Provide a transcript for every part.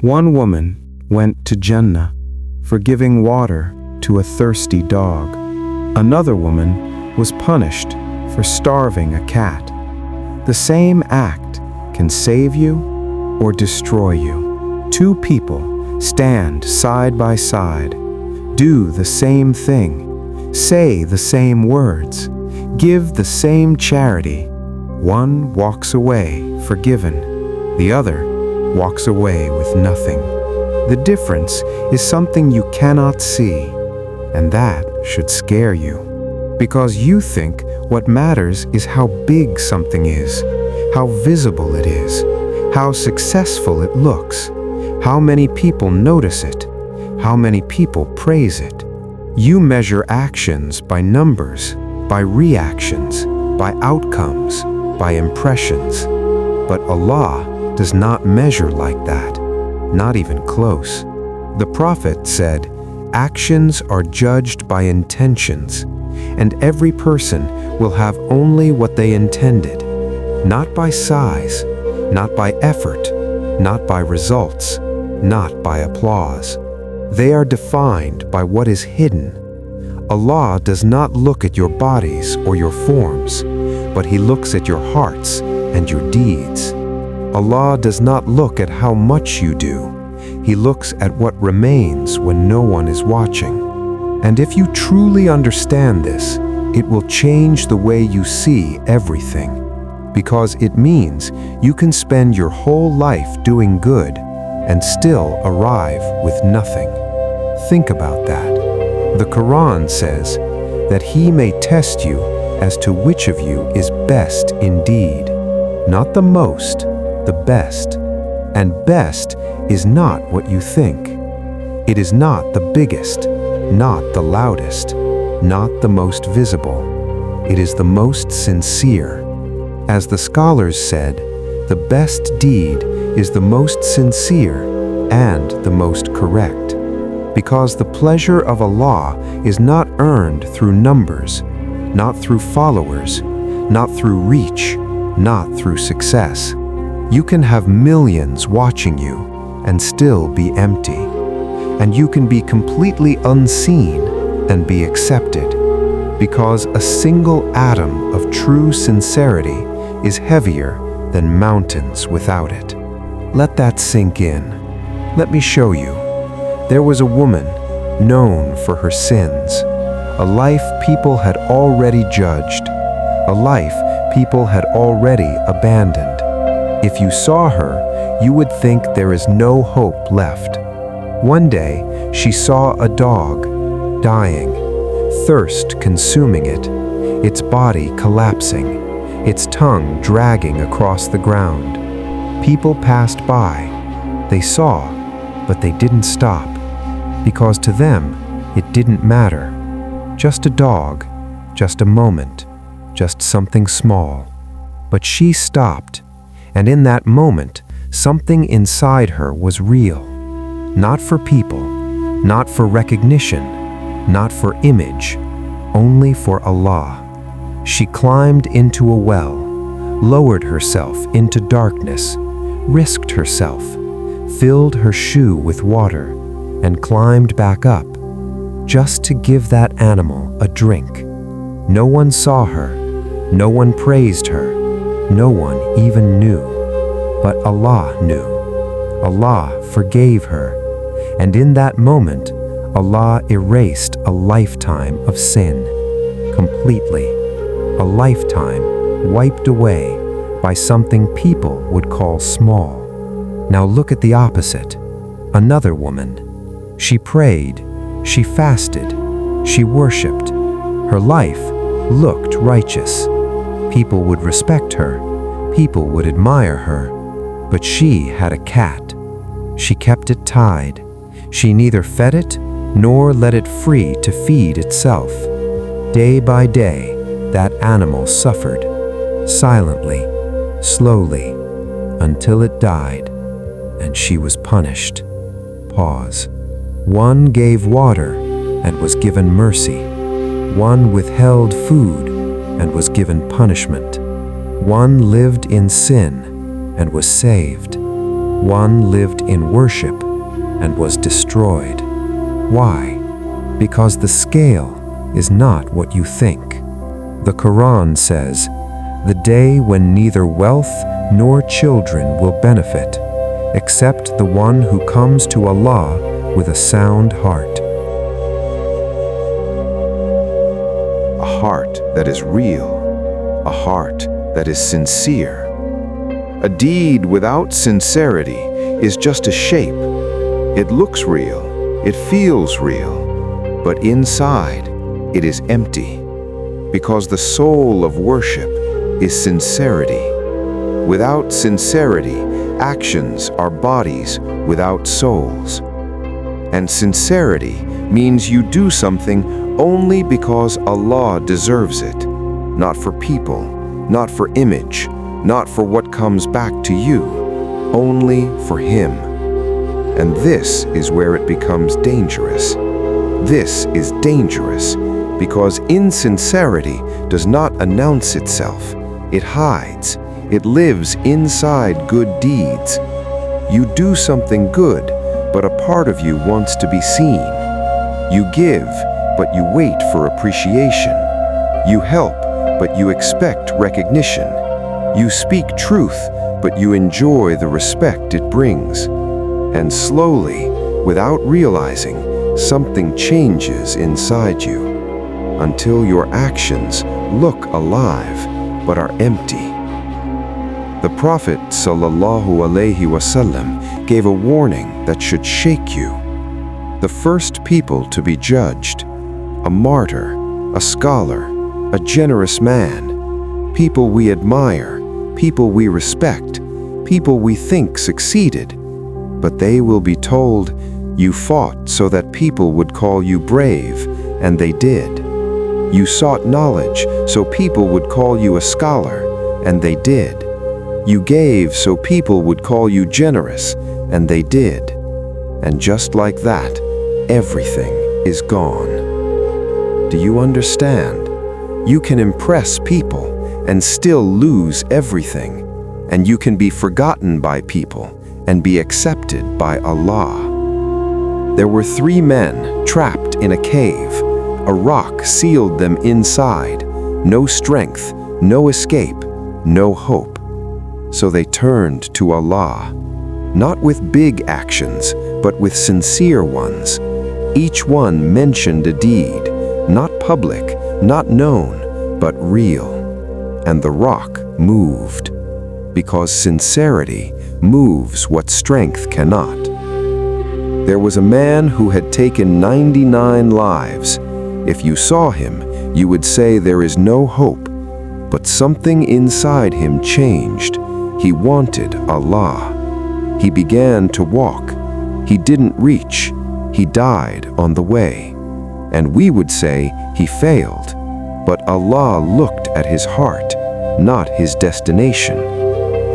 One woman went to Jannah for giving water to a thirsty dog. Another woman was punished for starving a cat. The same act can save you or destroy you. Two people stand side by side, do the same thing, say the same words, give the same charity. One walks away forgiven, the other walks away with nothing. The difference is something you cannot see, and that should scare you. Because you think what matters is how big something is, how visible it is, how successful it looks, how many people notice it, how many people praise it. You measure actions by numbers, by reactions, by outcomes, by impressions. But Allah does not measure like that, not even close. The Prophet said, "Actions are judged by intentions, and every person will have only what they intended, not by size, not by effort, not by results, not by applause. They are defined by what is hidden. Allah does not look at your bodies or your forms, but He looks at your hearts and your deeds. Allah does not look at how much you do. He looks at what remains when no one is watching." And if you truly understand this, it will change the way you see everything, because it means you can spend your whole life doing good and still arrive with nothing. Think about that. The Quran says that He may test you as to which of you is best indeed. Not the most, the best. And best is not what you think. It is not the biggest, not the loudest, not the most visible. It is the most sincere. As the scholars said, the best deed is the most sincere and the most correct. Because the pleasure of Allah is not earned through numbers, not through followers, not through reach, not through success. You can have millions watching you and still be empty. And you can be completely unseen and be accepted, because a single atom of true sincerity is heavier than mountains without it. Let that sink in. Let me show you. There was a woman known for her sins, a life people had already judged, a life people had already abandoned. If you saw her, you would think there is no hope left. One day, she saw a dog dying, thirst consuming it, its body collapsing, its tongue dragging across the ground. People passed by. They saw, but they didn't stop, because to them, it didn't matter. Just a dog, just a moment, just something small. But she stopped, and in that moment, something inside her was real. Not for people, not for recognition, not for image, only for Allah. She climbed into a well, lowered herself into darkness, risked herself, filled her shoe with water, and climbed back up, just to give that animal a drink. No one saw her, no one praised her, no one even knew. But Allah knew. Allah forgave her. And in that moment, Allah erased a lifetime of sin, completely. A lifetime wiped away by something people would call small. Now look at the opposite. Another woman. She prayed, she fasted, she worshipped. Her life looked righteous. People would respect her, people would admire her. But she had a cat. She kept it tied. She neither fed it nor let it free to feed itself. Day by day, that animal suffered, silently, slowly, until it died, and she was punished. Pause. One gave water and was given mercy. One withheld food and was given punishment. One lived in sin and was saved. One lived in worship and was destroyed. Why? Because the scale is not what you think. The Quran says, "The day when neither wealth nor children will benefit, except the one who comes to Allah with a sound heart." A heart that is real, a heart that is sincere. A deed without sincerity is just a shape. It looks real, it feels real, but inside it is empty, because the soul of worship is sincerity. Without sincerity, actions are bodies without souls. And sincerity means you do something only because Allah deserves it, not for people, not for image, not for what comes back to you, only for Him. And this is where it becomes dangerous. This is dangerous because insincerity does not announce itself. It hides. It lives inside good deeds. You do something good, but a part of you wants to be seen. You give, but you wait for appreciation. You help, but you expect recognition. You speak truth, but you enjoy the respect it brings. And slowly, without realizing, something changes inside you, until your actions look alive, but are empty. The Prophet ﷺ gave a warning that should shake you. The first people to be judged, a martyr, a scholar, a generous man, people we admire, people we respect, people we think succeeded, but they will be told, "You fought so that people would call you brave," and they did. You sought knowledge so people would call you a scholar, and they did. You gave so people would call you generous, and they did. And just like that, everything is gone. Do you understand? You can impress people and still lose everything, and you can be forgotten by people and be accepted by Allah. There were 3 men trapped in a cave. A rock sealed them inside. No strength, no escape, no hope. So they turned to Allah, not with big actions, but with sincere ones. Each one mentioned a deed, not public, not known, but real. And the rock moved, because sincerity moves what strength cannot. There was a man who had taken 99 lives. If you saw him, you would say there is no hope. But something inside him changed. He wanted Allah. He began to walk. He didn't reach. He died on the way. And we would say he failed. But Allah looked at his heart, not his destination.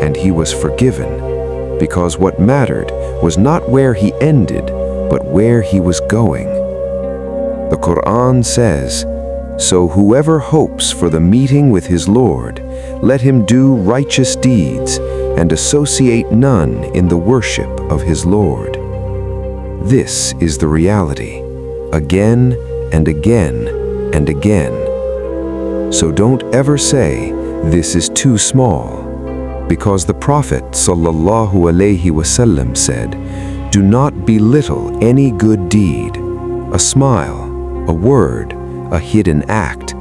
And he was forgiven, because what mattered was not where he ended, but where he was going. The Quran says, "So whoever hopes for the meeting with his Lord, let him do righteous deeds and associate none in the worship of his Lord." This is the reality, again and again and again. So don't ever say, "This is too small," because the Prophet ﷺ said, "Do not belittle any good deed, a smile, a word, a hidden act.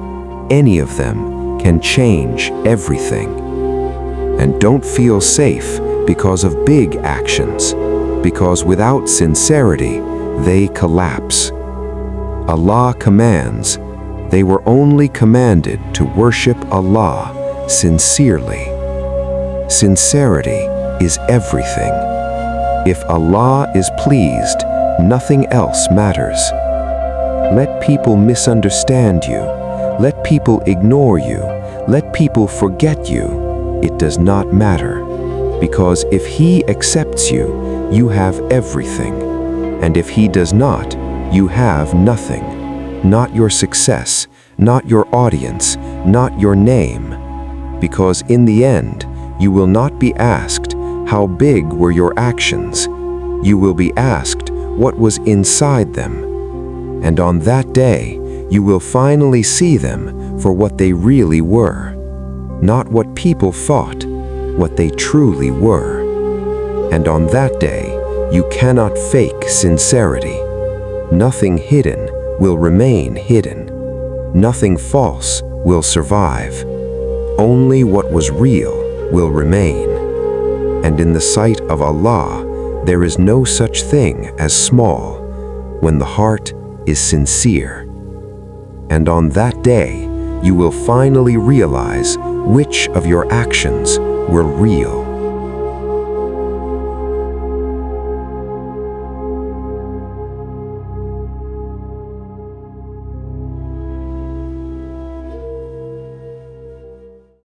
Any of them can change everything. And don't feel safe because of big actions, because without sincerity, they collapse. Allah commands. They were only commanded to worship Allah sincerely. Sincerity is everything. If Allah is pleased, nothing else matters. Let people misunderstand you. Let people ignore you. Let people forget you. It does not matter. Because if He accepts you, you have everything. And if He does not, you have nothing. Not your success, not your audience, not your name. Because in the end, you will not be asked, How big were your actions? You will be asked what was inside them. And on that day, you will finally see them for what they really were. Not what people thought, what they truly were. And on that day, you cannot fake sincerity. Nothing hidden will remain hidden. Nothing false will survive. Only what was real will remain. And in the sight of Allah, there is no such thing as small when the heart is sincere. And on that day, you will finally realize which of your actions were real.